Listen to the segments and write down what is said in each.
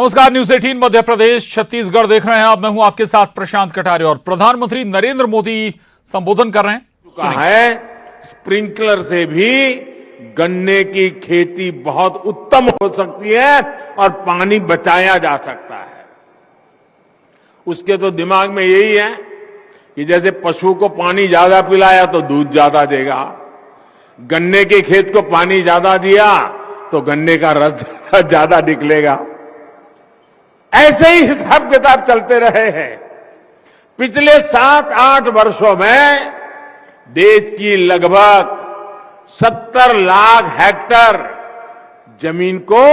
नमस्कार, न्यूज 18 मध्य प्रदेश छत्तीसगढ़ देख रहे हैं आप। मैं हूं आपके साथ प्रशांत कटारे और प्रधानमंत्री नरेंद्र मोदी संबोधन कर रहे हैं। कहा है स्प्रिंकलर से भी गन्ने की खेती बहुत उत्तम हो सकती है और पानी बचाया जा सकता है। उसके तो दिमाग में यही है कि जैसे पशु को पानी ज्यादा पिलाया तो दूध ज्यादा देगा, गन्ने के खेत को पानी ज्यादा दिया तो गन्ने का रस ज्यादा निकलेगा। ऐसे ही हिसाब किताब चलते रहे हैं। पिछले 7-8 वर्षों में देश की लगभग 70 लाख हेक्टेयर जमीन को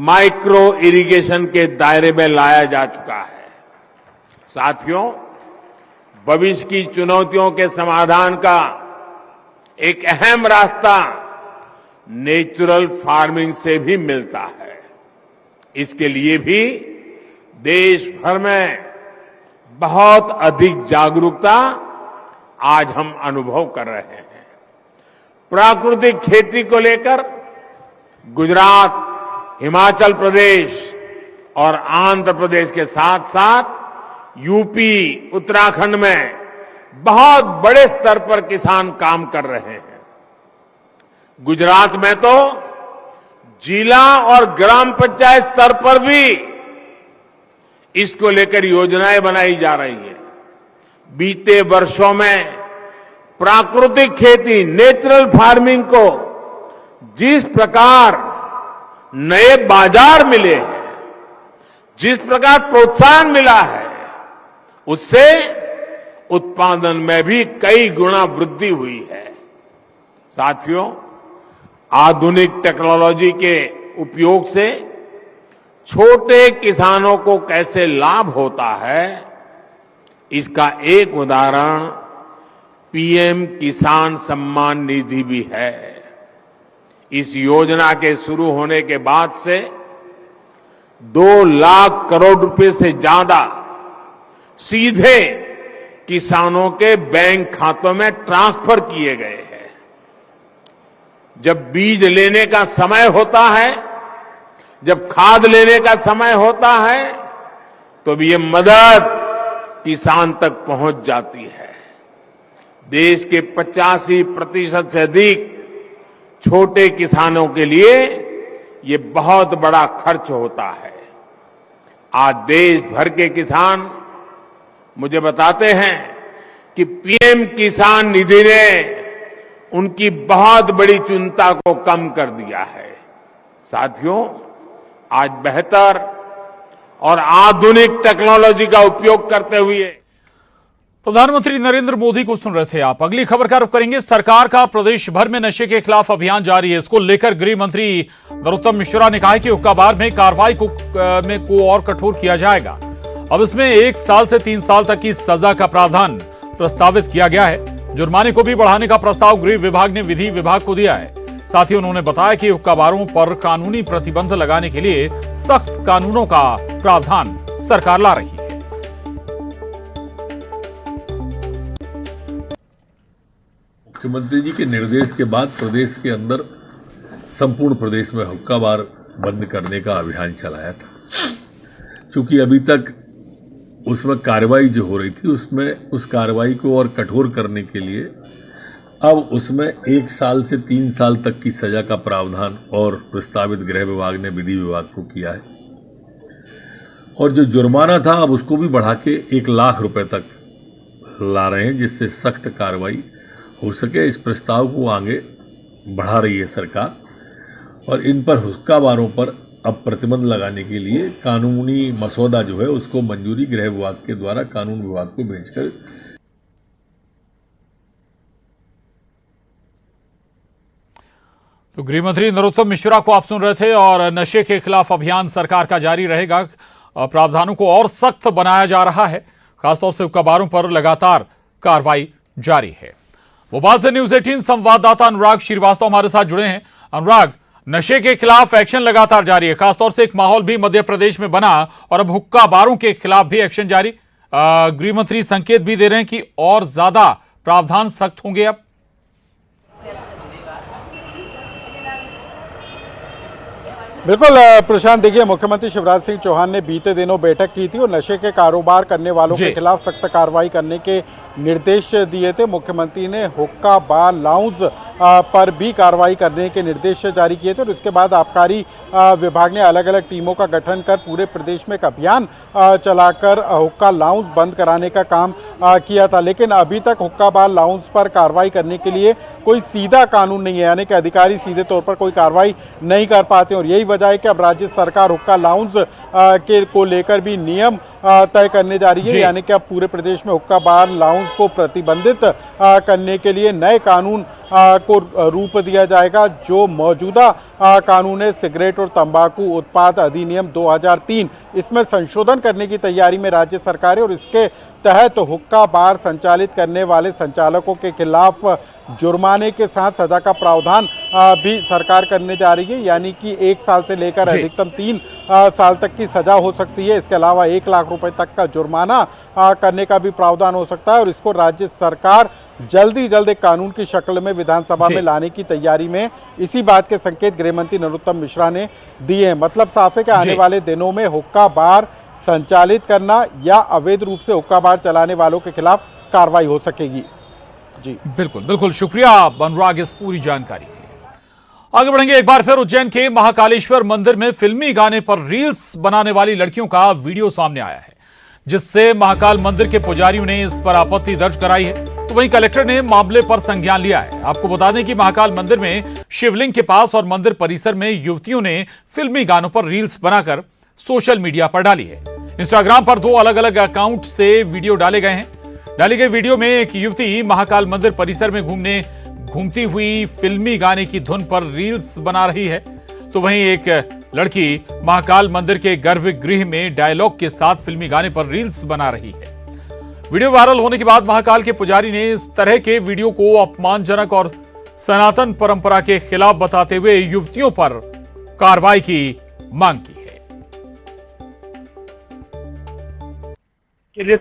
माइक्रो इरिगेशन के दायरे में लाया जा चुका है। साथियों, भविष्य की चुनौतियों के समाधान का एक अहम रास्ता नेचुरल फार्मिंग से भी मिलता है। इसके लिए भी देश भर में बहुत अधिक जागरूकता आज हम अनुभव कर रहे हैं। प्राकृतिक खेती को लेकर गुजरात, हिमाचल प्रदेश और आंध्र प्रदेश के साथ साथ यूपी, उत्तराखंड में बहुत बड़े स्तर पर किसान काम कर रहे हैं। गुजरात में तो जिला और ग्राम पंचायत स्तर पर भी इसको लेकर योजनाएं बनाई जा रही है। बीते वर्षों में प्राकृतिक खेती, नेचुरल फार्मिंग को जिस प्रकार नए बाजार मिले हैं, जिस प्रकार प्रोत्साहन मिला है, उससे उत्पादन में भी कई गुना वृद्धि हुई है। साथियों, आधुनिक टेक्नोलॉजी के उपयोग से छोटे किसानों को कैसे लाभ होता है, इसका एक उदाहरण पीएम किसान सम्मान निधि भी है। इस योजना के शुरू होने के बाद से 2 लाख करोड़ रुपए से ज्यादा सीधे किसानों के बैंक खातों में ट्रांसफर किए गए हैं। जब बीज लेने का समय होता है, जब खाद लेने का समय होता है, तो भी ये मदद किसान तक पहुंच जाती है। देश के 85% से अधिक छोटे किसानों के लिए ये बहुत बड़ा खर्च होता है। आज देश भर के किसान मुझे बताते हैं कि पीएम किसान निधि ने उनकी बहुत बड़ी चिंता को कम कर दिया है। साथियों, आज बेहतर और आधुनिक टेक्नोलॉजी का उपयोग करते हुए प्रधानमंत्री नरेंद्र मोदी को सुन रहे थे आप। अगली खबर का रुख करेंगे। सरकार का प्रदेश भर में नशे के खिलाफ अभियान जारी है। इसको लेकर गृह मंत्री नरोत्तम मिश्रा ने कहा है कि हुक्काबार में कार्रवाई को और कठोर किया जाएगा। अब इसमें 1 साल से 3 साल तक की सजा का प्रावधान प्रस्तावित किया गया है। जुर्माने को भी बढ़ाने का प्रस्ताव गृह विभाग ने विधि विभाग को दिया है। साथ ही उन्होंने बताया कि हुक्काबारों पर कानूनी प्रतिबंध लगाने के लिए सख्त कानूनों का प्रावधान सरकार ला रही है। मुख्यमंत्री जी के निर्देश के बाद प्रदेश के अंदर संपूर्ण प्रदेश में हुक्का बार बंद करने का अभियान चलाया था। चूंकि अभी तक उसमें कार्रवाई जो हो रही थी, उसमें उस कार्रवाई को और कठोर करने के लिए अब उसमें 1 साल से 3 साल तक की सजा का प्रावधान और प्रस्तावित गृह विभाग ने विधि विभाग को किया है। और जो जुर्माना था अब उसको भी बढ़ा के 1 लाख रुपए तक ला रहे हैं, जिससे सख्त कार्रवाई हो सके। इस प्रस्ताव को आगे बढ़ा रही है सरकार और इन पर हुक्काबारों पर अब प्रतिबंध लगाने के लिए कानूनी मसौदा जो है उसको मंजूरी गृह विभाग के द्वारा कानून विभाग को भेजकर तो गृह मंत्री नरोत्तम मिश्रा को आप सुन रहे थे। और नशे के खिलाफ अभियान सरकार का जारी रहेगा। प्रावधानों को और सख्त बनाया जा रहा है। खासतौर से हुक्काबारों पर लगातार कार्रवाई जारी है। भोपाल से न्यूज 18 संवाददाता अनुराग श्रीवास्तव हमारे साथ जुड़े हैं। अनुराग, नशे के खिलाफ एक्शन लगातार जारी है। खासतौर से एक माहौल भी मध्य प्रदेश में बना और अब हुक्काबारों के खिलाफ भी एक्शन जारी। गृह मंत्री संकेत भी दे रहे हैं कि और ज्यादा प्रावधान सख्त होंगे। अब बिल्कुल प्रशांत, देखिए मुख्यमंत्री शिवराज सिंह चौहान ने बीते दिनों बैठक की थी और नशे के कारोबार करने वालों के खिलाफ सख्त कार्रवाई करने के निर्देश दिए थे। मुख्यमंत्री ने हुक्का बार लाउंज पर भी कार्रवाई करने के निर्देश जारी किए थे और इसके बाद आबकारी विभाग ने अलग अलग टीमों का गठन कर पूरे प्रदेश में एक अभियान चलाकर हुक्का लाउंज बंद कराने का काम किया था। लेकिन अभी तक हुक्का बार लाउंज पर कार्रवाई करने के लिए कोई सीधा कानून नहीं है, यानी कि अधिकारी सीधे तौर पर कोई कार्रवाई नहीं कर पाते और यही वजह है कि अब राज्य सरकार हुक्का लाउंज के को लेकर भी नियम तय करने जा रही है, यानी कि अब पूरे प्रदेश में हुक्का बार लाउंज को प्रतिबंधित करने के लिए नए कानून को रूप दिया जाएगा। जो मौजूदा कानून है सिगरेट और तंबाकू उत्पाद अधिनियम 2003, इसमें संशोधन करने की तैयारी में राज्य सरकार है और इसके तहत हुक्का बार संचालित करने वाले संचालकों के खिलाफ जुर्माने के साथ सजा का प्रावधान भी सरकार करने जा रही है, यानी कि 1 साल से लेकर अधिकतम 3 साल तक की सजा हो सकती है। इसके अलावा 1 लाख रुपए तक का जुर्माना करने का भी प्रावधान हो सकता है और इसको राज्य सरकार जल्द ही जल्द एक कानून की शक्ल में विधानसभा में लाने की तैयारी में, इसी बात के संकेत गृह मंत्री नरोत्तम मिश्रा ने दिए हैं। मतलब साफ है कि आने वाले दिनों में हुक्का बार संचालित करना या अवैध रूप से हुक्का बार चलाने वालों के खिलाफ कार्रवाई हो सकेगी। जी बिल्कुल बिल्कुल, शुक्रिया अनुराग इस पूरी जानकारी के लिए। आगे बढ़ेंगे, एक बार फिर उज्जैन के महाकालेश्वर मंदिर में फिल्मी गाने पर रील्स बनाने वाली लड़कियों का वीडियो सामने आया है, जिससे महाकाल मंदिर के पुजारियों ने इस पर आपत्ति दर्ज कराई है। तो वहीं कलेक्टर ने मामले पर संज्ञान लिया है। आपको बता दें कि महाकाल मंदिर में शिवलिंग के पास और मंदिर परिसर में युवतियों ने फिल्मी गानों पर रील्स बनाकर सोशल मीडिया पर डाली है। इंस्टाग्राम पर 2 अलग अलग अकाउंट से वीडियो डाले गए हैं। डाली गई वीडियो में एक युवती महाकाल मंदिर परिसर में घूमती हुई फिल्मी गाने की धुन पर रील्स बना रही है, तो वहीं एक लड़की महाकाल मंदिर के गर्भगृह में डायलॉग के साथ फिल्मी गाने पर रील्स बना रही है। वीडियो वायरल होने के बाद महाकाल के पुजारी ने इस तरह के वीडियो को अपमानजनक और सनातन परंपरा के खिलाफ बताते हुए युवतियों पर कार्रवाई की मांग की है। के लिए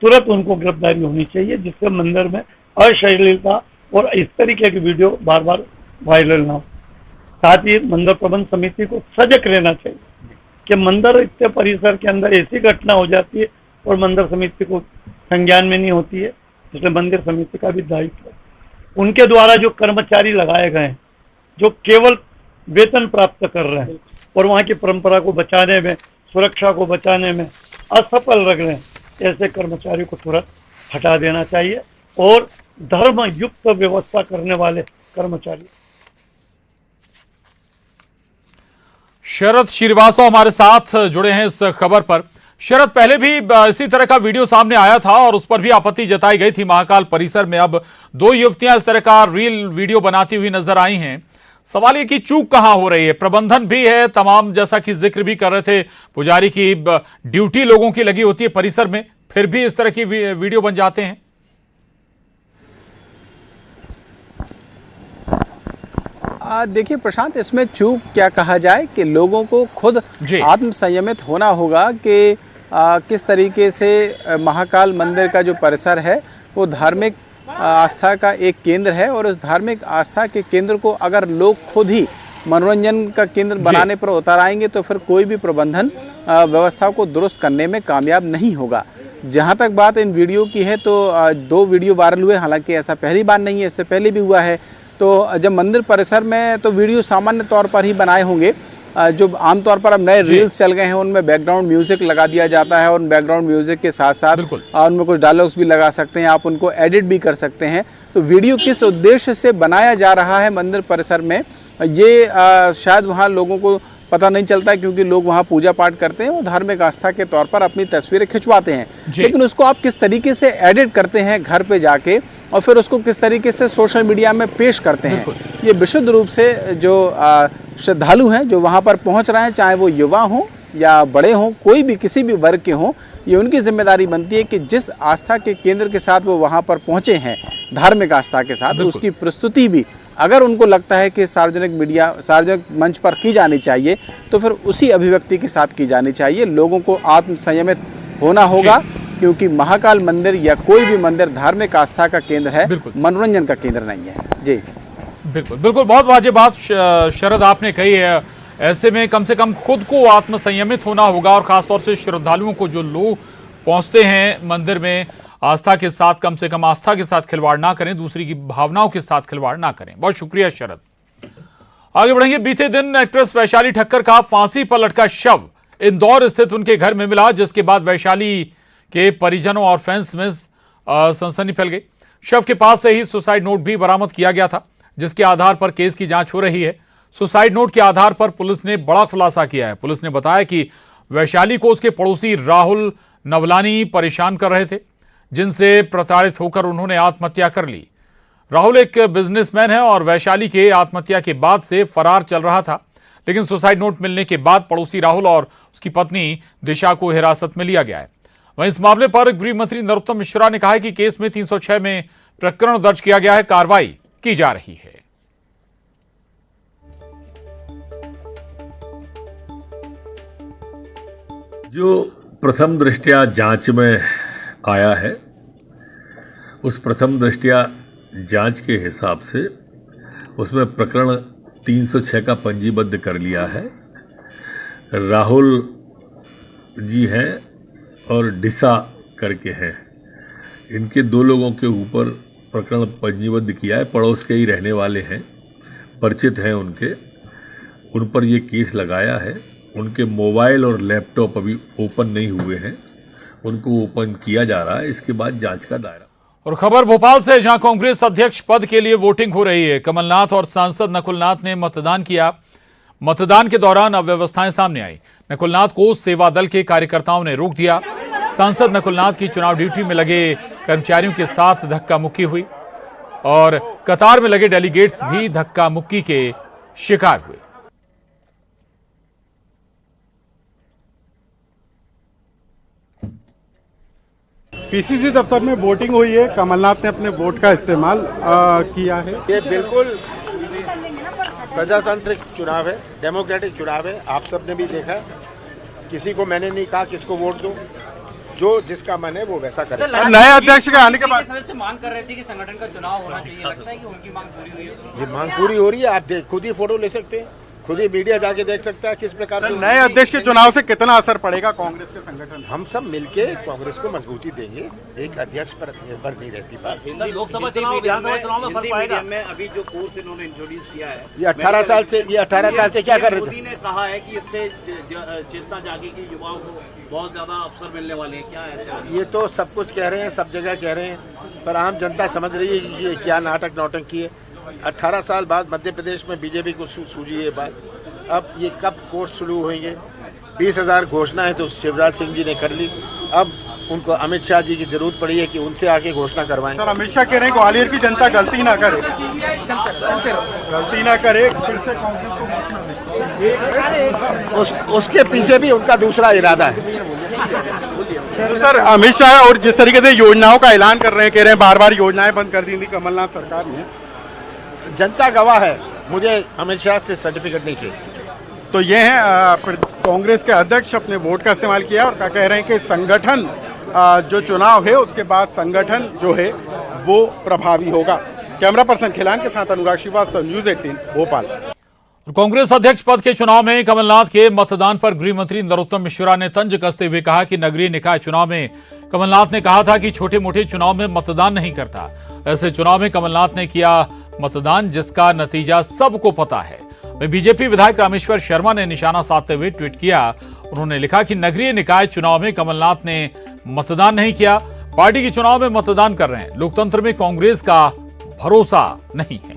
तुरंत उनको गिरफ्तारी होनी चाहिए, जिससे मंदिर में अश्लीलता और इस तरीके की वीडियो बार बार वायरल ना हो। साथ ही मंदिर प्रबंध समिति को सजग रहना चाहिए कि मंदिर इतने परिसर के अंदर ऐसी घटना हो जाती है और मंदिर समिति को संज्ञान में नहीं होती है, इसलिए मंदिर समिति का भी दायित्व है। उनके द्वारा जो कर्मचारी लगाए गए हैं, जो केवल वेतन प्राप्त कर रहे हैं और वहाँ की परंपरा को बचाने में, सुरक्षा को बचाने में असफल रह रहे हैं, ऐसे कर्मचारियों को तुरंत हटा देना चाहिए और धर्म युक्त व्यवस्था करने वाले कर्मचारी। शरद श्रीवास्तव हमारे साथ जुड़े हैं इस खबर पर। शरद, पहले भी इसी तरह का वीडियो सामने आया था और उस पर भी आपत्ति जताई गई थी महाकाल परिसर में। अब 2 युवतियां इस तरह का रील वीडियो बनाती हुई नजर आई हैं। सवाल ये कि चूक कहां हो रही है? प्रबंधन भी है तमाम, जैसा कि जिक्र भी कर रहे थे, पुजारी की ड्यूटी लोगों की लगी होती है परिसर में, फिर भी इस तरह की वीडियो बन जाते हैं। देखिए प्रशांत, इसमें चूक क्या कहा जाए कि लोगों को खुद आत्म संयमित होना होगा कि किस तरीके से महाकाल मंदिर का जो परिसर है वो धार्मिक आस्था का एक केंद्र है और उस धार्मिक आस्था के केंद्र को अगर लोग खुद ही मनोरंजन का केंद्र बनाने पर उतर आएंगे तो फिर कोई भी प्रबंधन व्यवस्था को दुरुस्त करने में कामयाब नहीं होगा। जहाँ तक बात इन वीडियो की है तो 2 वीडियो वायरल हुए, हालांकि ऐसा पहली बार नहीं है, इससे पहले भी हुआ है। तो जब मंदिर परिसर में तो वीडियो सामान्य तौर पर ही बनाए होंगे, जो आमतौर पर अब नए रील्स चल गए हैं उनमें बैकग्राउंड म्यूजिक लगा दिया जाता है और उन बैकग्राउंड म्यूजिक के साथ साथ उनमें कुछ डायलॉग्स भी लगा सकते हैं, आप उनको एडिट भी कर सकते हैं। तो वीडियो किस उद्देश्य से बनाया जा रहा है मंदिर परिसर में, ये शायद वहाँ लोगों को पता नहीं चलता है, क्योंकि लोग वहाँ पूजा पाठ करते हैं और धार्मिक आस्था के तौर पर अपनी तस्वीरें खिंचवाते हैं। लेकिन उसको आप किस तरीके से एडिट करते हैं घर पे जाके और फिर उसको किस तरीके से सोशल मीडिया में पेश करते हैं, ये विशुद्ध रूप से जो श्रद्धालु हैं जो वहाँ पर पहुँच रहे हैं, चाहे वो युवा हों या बड़े हों, कोई भी किसी भी वर्ग के हों, ये उनकी जिम्मेदारी बनती है कि जिस आस्था के केंद्र के साथ वो वहाँ पर पहुँचे हैं, धार्मिक आस्था के साथ, उसकी प्रस्तुति भी अगर उनको लगता है कि सार्वजनिक मंच पर की जानी चाहिए तो फिर उसी अभिव्यक्ति के साथ की जानी चाहिए। लोगों को आत्म संयमित होना होगा, क्योंकि महाकाल मंदिर या कोई भी मंदिर धार्मिक आस्था का केंद्र है, मनोरंजन का केंद्र नहीं है। जी बिल्कुल बिल्कुल, बहुत वाजिब बात शरद आपने कही है। ऐसे में कम से कम खुद को आत्मसंयमित होना होगा और खासतौर से श्रद्धालुओं को जो लोग पहुंचते हैं मंदिर में आस्था के साथ, कम से कम आस्था के साथ खिलवाड़ ना करें, दूसरी की भावनाओं के साथ खिलवाड़ ना करें। बहुत शुक्रिया शरद। आगे बढ़ेंगे। बीते दिन एक्ट्रेस वैशाली ठक्कर का फांसी पर लटका शव इंदौर स्थित उनके घर में मिला, जिसके बाद वैशाली के परिजनों और फैंस में सनसनी फैल गई। शव के पास से ही सुसाइड नोट भी बरामद किया गया था, जिसके आधार पर केस की जांच हो रही है। सुसाइड नोट के आधार पर पुलिस ने बड़ा खुलासा किया है। पुलिस ने बताया कि वैशाली को उसके पड़ोसी राहुल नवलानी परेशान कर रहे थे, जिनसे प्रताड़ित होकर उन्होंने आत्महत्या कर ली। राहुल एक बिजनेसमैन है और वैशाली के आत्महत्या के बाद से फरार चल रहा था, लेकिन सुसाइड नोट मिलने के बाद पड़ोसी राहुल और उसकी पत्नी दिशा को हिरासत में लिया गया है। वहीं इस मामले पर गृह मंत्री नरोत्तम मिश्रा ने कहा है कि केस में 306 में प्रकरण दर्ज किया गया है, कार्रवाई की जा रही है। जो प्रथम दृष्टया जांच में आया है, उस प्रथम दृष्टया जांच के हिसाब से उसमें प्रकरण 306 का पंजीबद्ध कर लिया है। राहुल जी हैं और डिसा करके हैं, इनके दो लोगों के ऊपर प्रकरण पंजीबद्ध किया है। पड़ोस के ही रहने वाले हैं, परिचित हैं उनके, उन पर ये केस लगाया है। उनके मोबाइल और लैपटॉप अभी ओपन नहीं हुए हैं, उनको ओपन किया जा रहा है। इसके बाद जांच का दायरा। और खबर भोपाल से, जहां कांग्रेस अध्यक्ष पद के लिए वोटिंग हो रही है। कमलनाथ और सांसद नकुलनाथ ने मतदान किया। मतदान के दौरान अव्यवस्थाएं सामने आई। नकुलनाथ को सेवा दल के कार्यकर्ताओं ने रोक दिया। सांसद नकुलनाथ की चुनाव ड्यूटी में लगे कर्मचारियों के साथ धक्का मुक्की हुई और कतार में लगे डेलीगेट्स भी धक्का मुक्की के शिकार हुए। पीसीसी दफ्तर में वोटिंग हुई है। कमलनाथ ने अपने वोट का इस्तेमाल किया है। ये बिल्कुल प्रजातांत्रिक चुनाव है, डेमोक्रेटिक चुनाव है। आप सबने भी देखा, किसी को मैंने नहीं कहा किसको वोट दो, जो जिसका मन है वो वैसा करे। नए अध्यक्ष के आने के बाद सदस्य मांग कर रहे थे कि संगठन का चुनाव होना चाहिए, लगता है कि उनकी मांग पूरी हुई है? ये मांग पूरी हो रही है। आप खुद ही फोटो ले सकते हैं, खुद ही मीडिया जाके देख सकता है किस प्रकार से। नए अध्यक्ष के चुनाव से कितना असर पड़ेगा कांग्रेस के संगठन? हम सब मिलके कांग्रेस को मजबूती देंगे। एक अध्यक्ष पर निर्भर नहीं रहती बात। लोकसभा चुनाव, विधानसभा चुनाव में फर्क पड़ेगा। अभी जो कोर्स इन्होंने इंट्रोड्यूस किया है, ये 18 साल से क्या कर रहे थे? मोदी ने कहा है कि इससे चेतना जागेगी, युवाओं को बहुत ज्यादा अवसर मिलने वाले हैं। क्या है? ये तो सब कुछ कह रहे हैं, सब जगह कह रहे हैं, पर आम जनता समझ रही है कि ये क्या नाटक नौटंकी है। 18 साल बाद मध्य प्रदेश में बीजेपी को सूझी ये बात। अब ये कब कोर्स शुरू होंगे? 20,000 घोषणा है तो शिवराज सिंह जी ने कर ली। अब उनको अमित शाह जी की जरूरत पड़ी है कि उनसे आके घोषणा करवाएं। सर, अमित शाह कह रहे हैं ग्वालियर की जनता गलती ना करे, गलती ना करे, फिर से कांग्रेस को उसके पीछे भी उनका दूसरा इरादा है। सर, अमित शाह और जिस तरीके से योजनाओं का ऐलान कर रहे हैं, कह रहे हैं बार बार योजनाएं बंद कर दी थी कमलनाथ सरकार ने। जनता गवाह है, मुझे अमित शाह से सर्टिफिकेट नहीं चाहिए। तो ये है कांग्रेस के अध्यक्ष अपने वोट का इस्तेमाल किया और कह रहे हैं कि संगठन जो चुनाव है उसके बाद संगठन जो है वो प्रभावी होगा। कैमरा पर्सन खिलान के साथ अनुराग श्रीवास्तव, न्यूज़ 18 भोपाल। कांग्रेस अध्यक्ष पद के चुनाव में कमलनाथ के मतदान पर गृह मंत्री नरोत्तम मिश्रा ने तंज कसते हुए कहा कि नगरीय निकाय चुनाव में कमलनाथ ने कहा था कि छोटे मोटे चुनाव में मतदान नहीं करता। ऐसे चुनाव में कमलनाथ ने किया मतदान, जिसका नतीजा सबको पता है। बीजेपी विधायक रामेश्वर शर्मा ने निशाना साधते हुए ट्वीट किया। उन्होंने लिखा कि नगरीय निकाय चुनाव में कमलनाथ ने मतदान नहीं किया, पार्टी के चुनाव में मतदान कर रहे हैं। लोकतंत्र में कांग्रेस का भरोसा नहीं है।